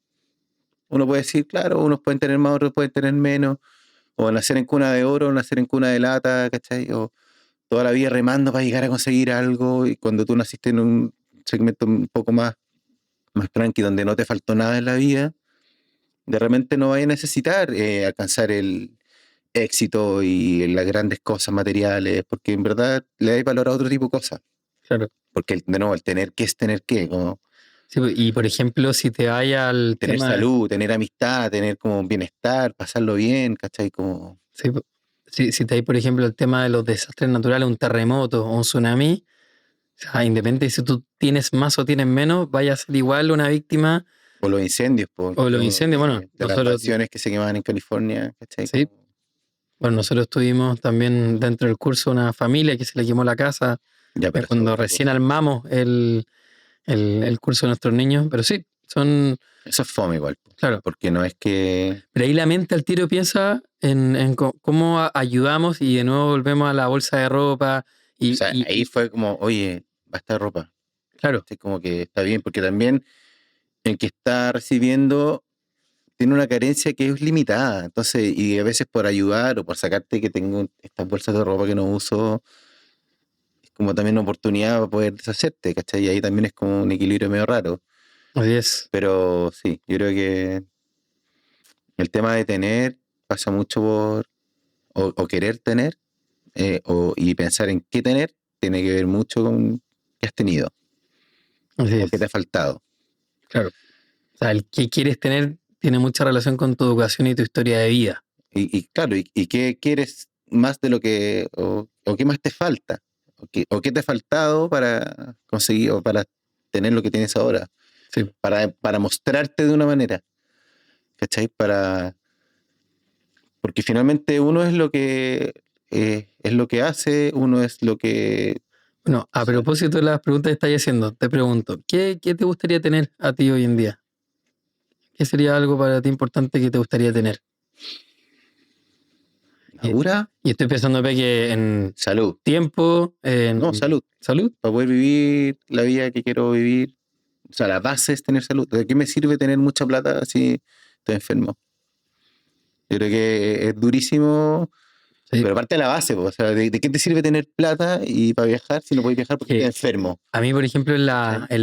uno puede decir, claro, unos pueden tener más, otros pueden tener menos, o nacer en cuna de oro, o nacer en cuna de lata, ¿cachai? O toda la vida remando para llegar a conseguir algo, y cuando tú naciste en un segmento un poco más tranqui, donde no te faltó nada en la vida, de repente no vayas a necesitar alcanzar el éxito y las grandes cosas materiales, porque en verdad le dais valor a otro tipo de cosas. Claro. Porque, de nuevo, el tener qué es tener qué, como Sí, y por ejemplo, si te vaya al tener tema, salud, tener amistad, tener como bienestar, pasarlo bien, ¿cachai? Como, sí, si te hay, por ejemplo, el tema de los desastres naturales, un terremoto o un tsunami, o sea, independiente de si tú tienes más o tienes menos, vaya a ser igual una víctima. o los incendios, O los incendios, bueno, de las mansiones que se quemaban en California, ¿cachai? sí, bueno, nosotros tuvimos también dentro del curso una familia que se le quemó la casa Ya, pero eso es cuando otra recién cosa. armamos el curso de nuestros niños, pero sí, son, Eso es fome igual, po, claro, porque no es que, pero ahí la mente al tiro piensa en cómo ayudamos y de nuevo volvemos a la bolsa de ropa o y, sea, y, ahí y fue como, oye, basta de ropa, claro, ¿cachai? Como que está bien, porque también el que está recibiendo tiene una carencia que es limitada, entonces, y a veces por ayudar o por sacarte que tengo estas bolsas de ropa que no uso, es como también una oportunidad para poder deshacerte, ¿cachai? Y ahí también es como un equilibrio medio raro. así es, Pero sí, yo creo que el tema de tener pasa mucho o querer tener, y pensar en qué tener, tiene que ver mucho con qué has tenido así o qué te ha es, faltado. claro. O sea, el que quieres tener tiene mucha relación con tu educación y tu historia de vida. Y claro, y qué quieres más de lo que, o qué más te falta, o qué te ha faltado para conseguir o para tener lo que tienes ahora, Sí, para mostrarte de una manera, ¿cachai? Para Porque finalmente uno es lo que hace, uno es lo que... Bueno, a propósito de las preguntas que estás haciendo, te pregunto, ¿qué te gustaría tener a ti hoy en día? ¿Qué sería algo para ti importante que te gustaría tener? ¿Madura? Y estoy pensando que en Salud. tiempo, No, salud. salud. Para poder vivir la vida que quiero vivir. O sea, la base es tener salud. ¿De qué me sirve tener mucha plata si estoy enfermo? Yo creo que es durísimo, Sí. pero aparte de la base, pues, o sea, ¿de qué te sirve tener plata y para viajar si no puedes viajar porque estás enfermo? A mí, por ejemplo, en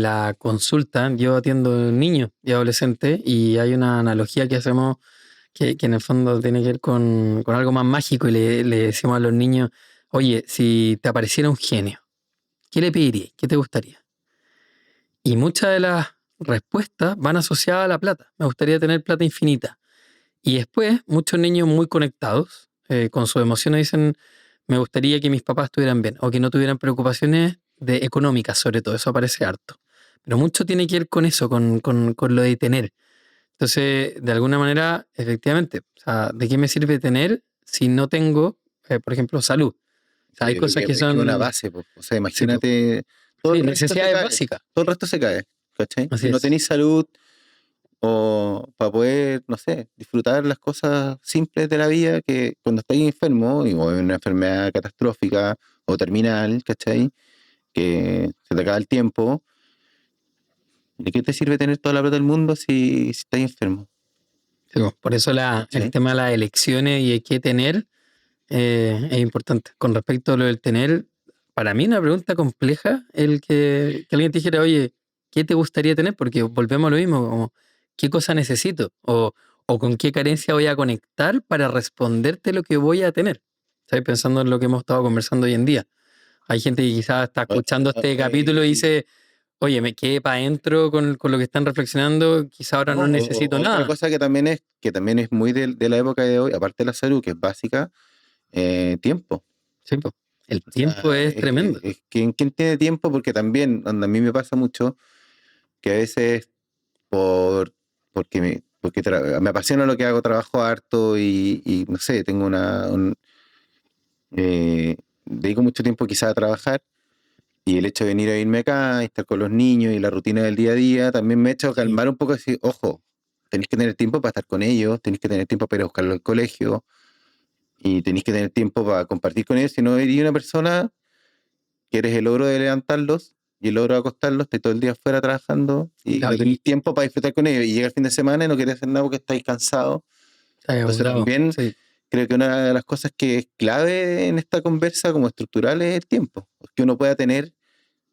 la consulta, yo atiendo niños y adolescentes y hay una analogía que hacemos que en el fondo tiene que ver con algo más mágico y le decimos a los niños, oye, si te apareciera un genio, ¿qué le pedirías? ¿Qué te gustaría? Y muchas de las respuestas van asociadas a la plata. Me gustaría tener plata infinita. Y después, muchos niños muy conectados con sus emociones dicen, me gustaría que mis papás estuvieran bien o que no tuvieran preocupaciones económicas, sobre todo. Eso aparece harto. Pero mucho tiene que ver con eso, con lo de tener. Entonces, de alguna manera, efectivamente, o sea, ¿de qué me sirve tener si no tengo, por ejemplo, salud? O sea, hay Yo creo cosas que que es una son base, pues. O sea, sí, imagínate, todo sí, el resto se necesidades cae. básicas. Todo el resto se cae, ¿cachai? Así Si no es. tenéis salud o para poder, no sé, disfrutar las cosas simples de la vida que cuando estáis enfermo o en una enfermedad catastrófica o terminal, ¿cachai? Que se te acaba el tiempo. ¿De qué te sirve tener toda la plata del mundo si estás enfermo? Sí, pues, por eso el ¿Cachai? tema de las elecciones y de qué tener es importante. Con respecto a lo del tener, para mí una pregunta compleja el que alguien te dijera, oye, ¿qué te gustaría tener? Porque volvemos a lo mismo, como, ¿qué cosa necesito? O con qué carencia voy a conectar para responderte lo que voy a tener. ¿Sabes? Pensando en lo que hemos estado conversando hoy en día. Hay gente que quizás está escuchando este capítulo y dice, oye, me quedé para adentro con lo que están reflexionando, quizá ahora no necesito otra nada. cosa que también es muy de la época de hoy, aparte de la salud, que es básica, tiempo. Sí, pues, el O tiempo sea, es tremendo. ¿quién tiene tiempo? Porque también, a mí me pasa mucho que a veces porque me apasiona lo que hago, trabajo harto y no sé, dedico mucho tiempo quizás a trabajar y el hecho de venir a irme acá, y estar con los niños y la rutina del día a día, también me ha hecho calmar un poco y decir, ojo, tenéis que tener tiempo para estar con ellos, tenéis que tener tiempo para ir a buscarlos al colegio y tenéis que tener tiempo para compartir con ellos, si no eres una persona que eres el logro de levantarlos y el logro de acostarlos, estás todo el día afuera trabajando y Claro, no tenéis tiempo para disfrutar con ellos. Y llega el fin de semana y no queréis hacer nada porque estáis cansados. Entonces agotado, también sí. creo que una de las cosas que es clave en esta conversa como estructural es el tiempo que uno pueda tener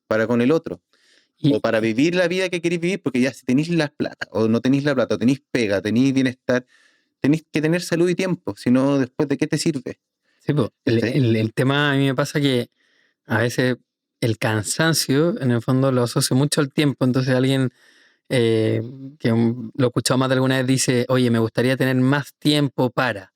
para con el otro. O Y, para vivir la vida que queréis vivir, porque ya si tenéis la plata, o no tenéis la plata, o tenéis pega, tenéis bienestar, tenéis que tener salud y tiempo, si no, después de qué te sirve. sí, po, ¿Cachai? el tema a mí me pasa que a veces el cansancio, en el fondo, lo asocio mucho al tiempo. Entonces alguien eh, lo he escuchado más de alguna vez dice, oye, me gustaría tener más tiempo para.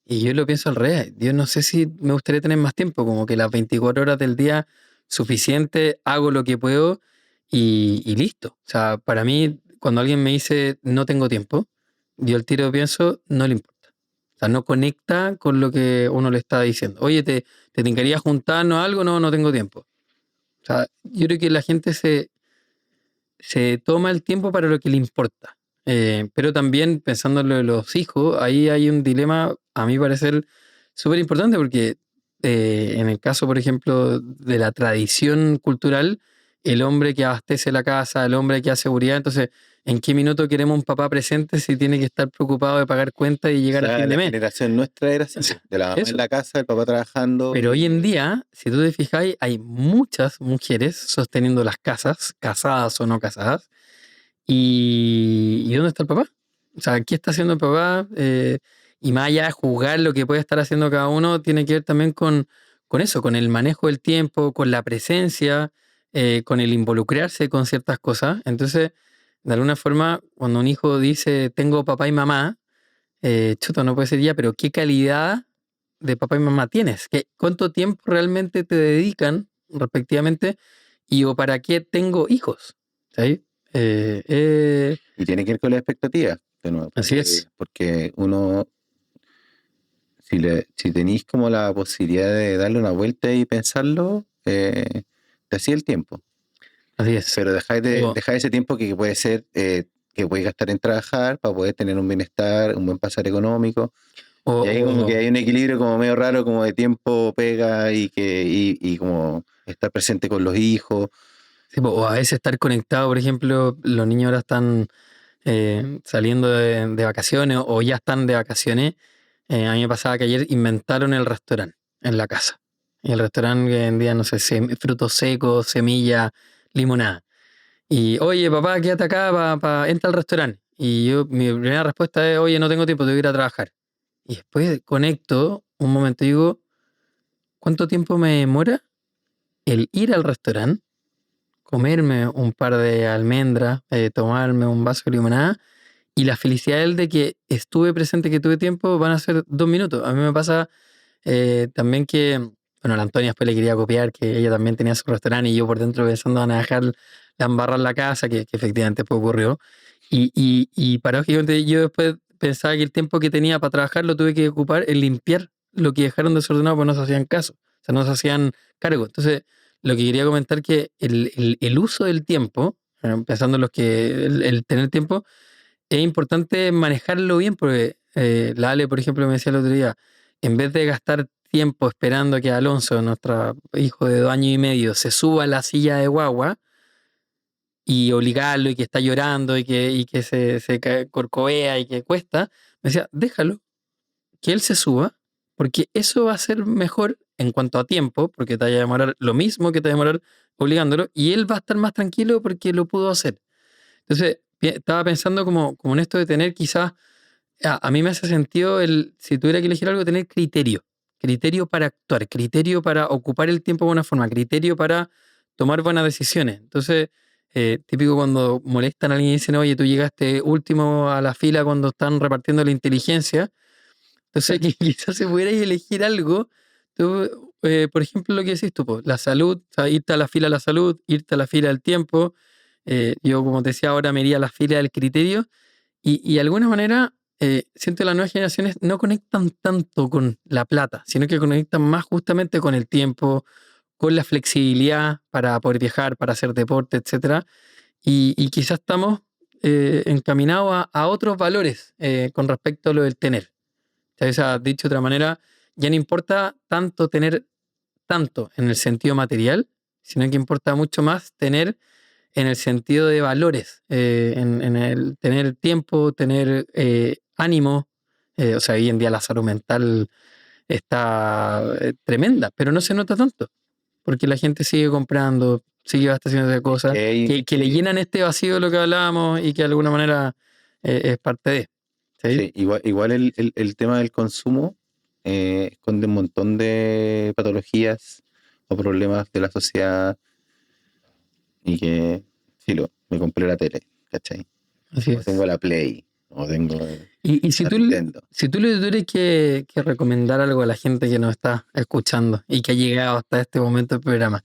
Y yo lo pienso al revés. Yo no sé si me gustaría tener más tiempo, como que las 24 horas del día suficiente, hago lo que puedo y listo. O sea, para mí, cuando alguien me dice no tengo tiempo, yo al tiro pienso no le importa. O sea, no conecta con lo que uno le está diciendo. Oye, ¿te tincaría juntarnos algo? No, no tengo tiempo. O sea, yo creo que la gente se toma el tiempo para lo que le importa. Pero también pensando en lo de los hijos, ahí hay un dilema, a mi parecer, súper importante porque en el caso, por ejemplo, de la tradición cultural, el hombre que abastece la casa, el hombre que da seguridad, entonces, ¿en qué minuto queremos un papá presente si tiene que estar preocupado de pagar cuentas y O llegar a sea, fin de la mes? generación nuestra era O así, sea, po, de la mamá en eso. la casa, el papá trabajando. Pero hoy en día, si tú te fijáis, hay muchas mujeres sosteniendo las casas, casadas o no casadas, ¿y dónde está el papá? O sea, ¿qué está haciendo el papá? Y más allá de juzgar lo que puede estar haciendo cada uno, tiene que ver también con eso, con el manejo del tiempo, con la presencia, con el involucrarse con ciertas cosas. Entonces, de alguna forma, cuando un hijo dice, tengo papá y mamá, chuta, no puede ser ya, pero ¿qué calidad de papá y mamá tienes? ¿Cuánto tiempo realmente te dedican, respectivamente? Y o para qué tengo hijos. ¿Sí? Y tiene que ver con las expectativas, de nuevo, Así es. porque uno, si tenéis como la posibilidad de darle una vuelta y pensarlo, te hacía el tiempo. Así es. Pero dejar ese tiempo que puede ser, que puedes gastar en trabajar para poder tener un bienestar, un buen pasar económico. Y ahí como que hay un equilibrio como medio raro, como de tiempo, pega y como estar presente con los hijos. Sí, o a veces estar conectado, por ejemplo, los niños ahora están saliendo de vacaciones o ya están de vacaciones. A mí me pasaba que ayer inventaron el restaurante en la casa. Y el restaurante que vendía, no sé, frutos secos, semillas, limonada. Y, oye, papá, quédate acá, entra al restaurante. Y yo, mi primera respuesta es, oye, no tengo tiempo, tengo que ir a trabajar. Y después conecto un momento y digo, ¿cuánto tiempo me demora el ir al restaurante, comerme un par de almendras, tomarme un vaso de limonada y la felicidad de que estuve presente, que tuve tiempo, van a ser 2 minutos? A mí me pasa también que, bueno, la Antonia después le quería copiar, que ella también tenía su restaurante y yo por dentro pensando van a dejar la embarrar la casa, que efectivamente pues ocurrió. Y paradójicamente yo después pensaba que el tiempo que tenía para trabajar lo tuve que ocupar en limpiar lo que dejaron desordenado porque no se hacían caso, o sea, no se hacían cargo. Entonces, lo que quería comentar que el uso del tiempo, pensando en los que el tener tiempo, es importante manejarlo bien porque la Ale, por ejemplo, me decía el otro día, en vez de gastar tiempo esperando a que Alonso, nuestro hijo de 2 años y medio, se suba a la silla de guagua y obligarlo y que está llorando y que se corcovea y que cuesta, me decía, déjalo, que él se suba, porque eso va a ser mejor en cuanto a tiempo, porque te va a demorar lo mismo que te va a demorar obligándolo, y él va a estar más tranquilo porque lo pudo hacer. Entonces, estaba pensando como en esto de tener quizás, a mí me hace sentido si tuviera que elegir algo, tener criterio para actuar, criterio para ocupar el tiempo de buena forma, criterio para tomar buenas decisiones. Entonces, típico cuando molestan a alguien y dicen, oye, tú llegaste último a la fila cuando están repartiendo la inteligencia, entonces que quizás se pudiera elegir algo, tú, por ejemplo, lo que decís tú, po, la salud, o sea, irte a la fila de la salud, irte a la fila del tiempo. Yo, como te decía ahora, me iría a la fila del criterio y de alguna manera siento que las nuevas generaciones no conectan tanto con la plata, sino que conectan más justamente con el tiempo, con la flexibilidad para poder viajar, para hacer deporte, etcétera. Y quizás estamos encaminados a otros valores con respecto a lo del tener. O sea, dicho de otra manera, ya no importa tanto tener tanto en el sentido material, sino que importa mucho más tener en el sentido de valores, en el tener tiempo, tener ánimo. O sea, hoy en día la salud mental está tremenda, pero no se nota tanto, porque la gente sigue comprando, sigue haciendo cosas que le llenan este vacío de lo que hablábamos y que de alguna manera es parte de. ¿Sí? Sí, igual el tema del consumo esconde un montón de patologías o problemas de la sociedad y que, filo, me compré la tele, ¿cachai? Así O es. tengo la Play, o tengo Y si la tú, Nintendo. si tú le tuvieras que recomendar algo a la gente que nos está escuchando y que ha llegado hasta este momento del programa,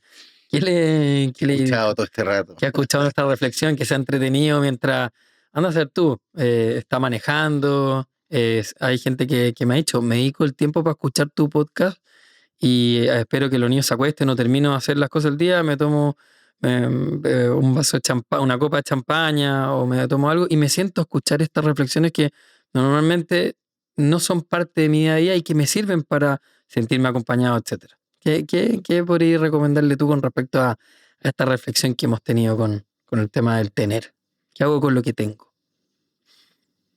¿qué He escuchado todo este rato. que ha escuchado nuestra reflexión, que se ha entretenido mientras anda a ser tú? Está manejando. Hay gente que me ha dicho, me dedico el tiempo para escuchar tu podcast y espero que los niños se acuesten, no termino de hacer las cosas del día, me tomo un vaso de champán, una copa de champaña o me tomo algo y me siento a escuchar estas reflexiones que normalmente no son parte de mi día a día y que me sirven para sentirme acompañado, etcétera. ¿Qué podrías recomendarle tú con respecto a esta reflexión que hemos tenido con el tema del tener? ¿Qué hago con lo que tengo?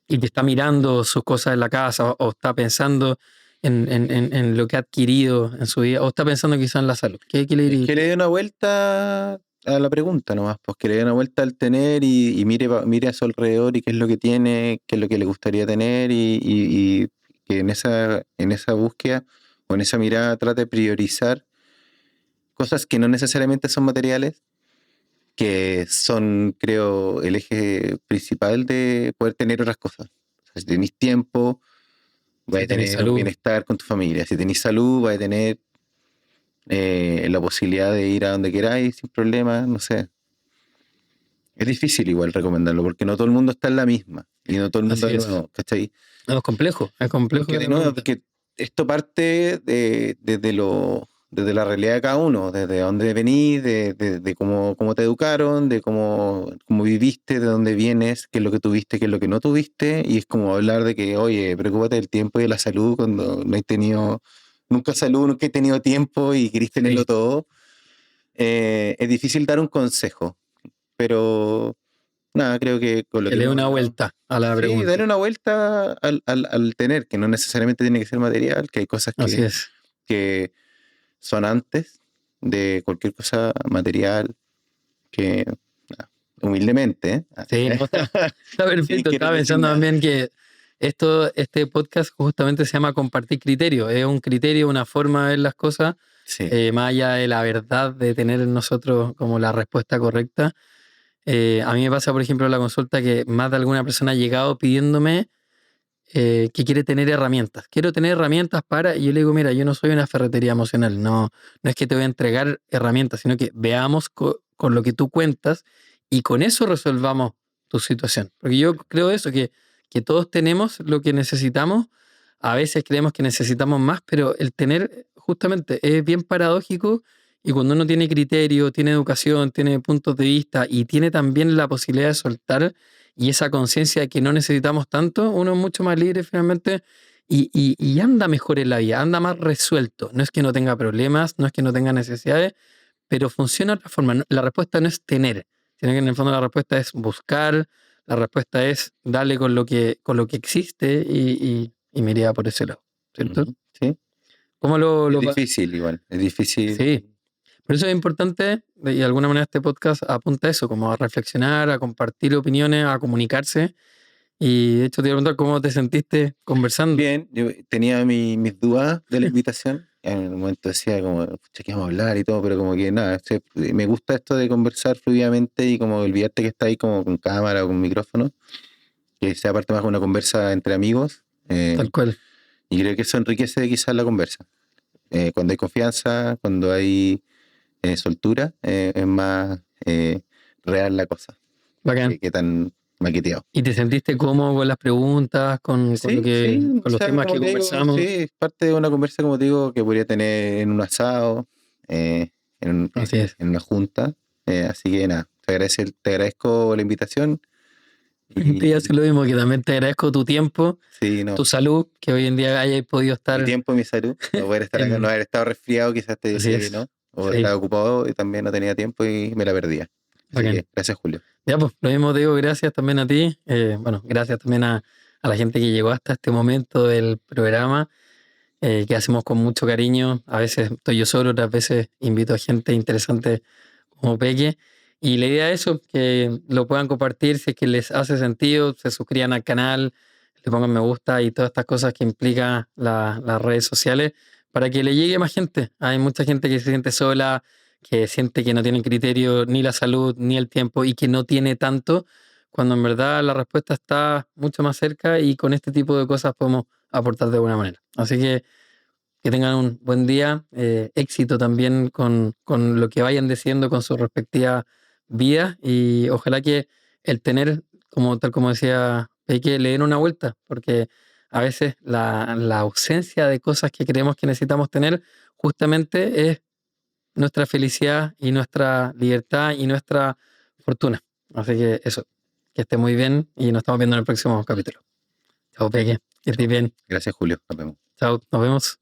Y que está mirando sus cosas en la casa o está pensando en lo que ha adquirido en su vida o está pensando quizás en la salud. ¿Qué le Es dirías? que le dé una vuelta a la pregunta nomás, pues que le dé una vuelta al tener y mire a su alrededor y qué es lo que tiene, qué es lo que le gustaría tener y que en esa búsqueda o en esa mirada trate de priorizar cosas que no necesariamente son materiales, que son, creo, el eje principal de poder tener otras cosas. O sea, si tenéis tiempo, vais Si a tenéis tener un salud. bienestar con tu familia. Si tenéis salud, vais a tener la posibilidad de ir a donde queráis sin problema, no sé. Es difícil igual recomendarlo porque no todo el mundo está en la misma y no todo el mundo Así de es. nuevo, ¿cachai? No, es complejo Porque que de te nuevo, pregunten. porque esto parte desde la realidad de cada uno, desde dónde venís, de cómo te educaron, de cómo viviste, de dónde vienes, qué es lo que tuviste, qué es lo que no tuviste, y es como hablar de que, oye, preocúpate del tiempo y de la salud cuando no has tenido nunca salud, nunca he tenido tiempo y querés tenerlo Sí. todo. Es difícil dar un consejo, pero nada, creo que con lo Que que le dé hemos una hablado. vuelta a la Sí, darle pregunta. una vuelta al tener, que no necesariamente tiene que ser material, que hay cosas Así es. que son antes de cualquier cosa material, que nada, humildemente, Sí, no, está sin perfecto. querer Estaba decir pensando nada. también que este podcast justamente se llama Compartir Criterio. Es un criterio, una forma de ver las cosas, Sí, más allá de la verdad de tener en nosotros como la respuesta correcta. A mí me pasa, por ejemplo, en la consulta que más de alguna persona ha llegado pidiéndome que quiere tener herramientas. Quiero tener herramientas para... Y yo le digo, mira, yo no soy una ferretería emocional. No es que te voy a entregar herramientas, sino que veamos con lo que tú cuentas y con eso resolvamos tu situación. Porque yo creo eso, que todos tenemos lo que necesitamos. A veces creemos que necesitamos más, pero el tener justamente es bien paradójico y cuando uno tiene criterio, tiene educación, tiene puntos de vista y tiene también la posibilidad de soltar y esa conciencia de que no necesitamos tanto, uno es mucho más libre finalmente y anda mejor en la vida, anda más resuelto. No es que no tenga problemas, no es que no tenga necesidades, pero funciona de otra forma. La respuesta no es tener, sino que en el fondo la respuesta es buscar, la respuesta es darle con lo que existe y me iría por ese lado, ¿cierto? ujú, sí. ¿Cómo lo, Es lo, difícil igual, es difícil. Sí, por eso es importante, y de alguna manera este podcast apunta a eso, como a reflexionar, a compartir opiniones, a comunicarse. Y de hecho te iba a preguntar cómo te sentiste conversando. Bien, yo tenía mis dudas de la invitación. En el momento decía como, pucha, ¿qué vamos a hablar y todo? Pero como que nada, me gusta esto de conversar fluidamente y como olvidarte que está ahí como con cámara o con micrófono, que sea parte más una conversa entre amigos. Tal cual. Y creo que eso enriquece quizás la conversa. Cuando hay confianza, cuando hay soltura, es más real la cosa, Bacán. que tan maqueteado. ¿Y te sentiste cómodo con las preguntas, con lo Sí, sí, que, o con los sea, temas como que te digo, sí, conversamos? es parte de una conversa, como te digo, que podría tener en un asado, Así es. en una junta. Así que nada, te agradezco la invitación Te iba a y decir lo mismo, que también te agradezco tu tiempo, sí, tu no, salud, que hoy en día hayas podido mi estar tiempo y mi salud, no poder estar acá, no en... haber estado resfriado, quizás te Así decía que es. no, o Sí, estaba ocupado y también no tenía tiempo y me la perdía. Así bacán. que gracias, Julio. Ya, pues, lo mismo te digo, gracias también a ti. Bueno, gracias también a la gente que llegó hasta este momento del programa, que hacemos con mucho cariño. A veces estoy yo solo, otras veces invito a gente interesante como Peque. Y la idea es eso, que lo puedan compartir si es que les hace sentido, se suscriban al canal, le pongan me gusta y todas estas cosas que implica las redes sociales para que le llegue más gente. Hay mucha gente que se siente sola, que siente que no tiene criterio ni la salud ni el tiempo y que no tiene tanto, cuando en verdad la respuesta está mucho más cerca y con este tipo de cosas podemos aportar de buena manera. Así que tengan un buen día, éxito también con lo que vayan decidiendo con su respectiva vida y ojalá que el tener, tal como decía Peque, le den una vuelta, porque a veces la ausencia de cosas que creemos que necesitamos tener justamente es nuestra felicidad y nuestra libertad y nuestra fortuna. Así que eso, que esté muy bien y nos estamos viendo en el próximo capítulo. Chao, Peque, que estés Chao. bien. Gracias, Julio. Nos vemos. Chao, nos vemos.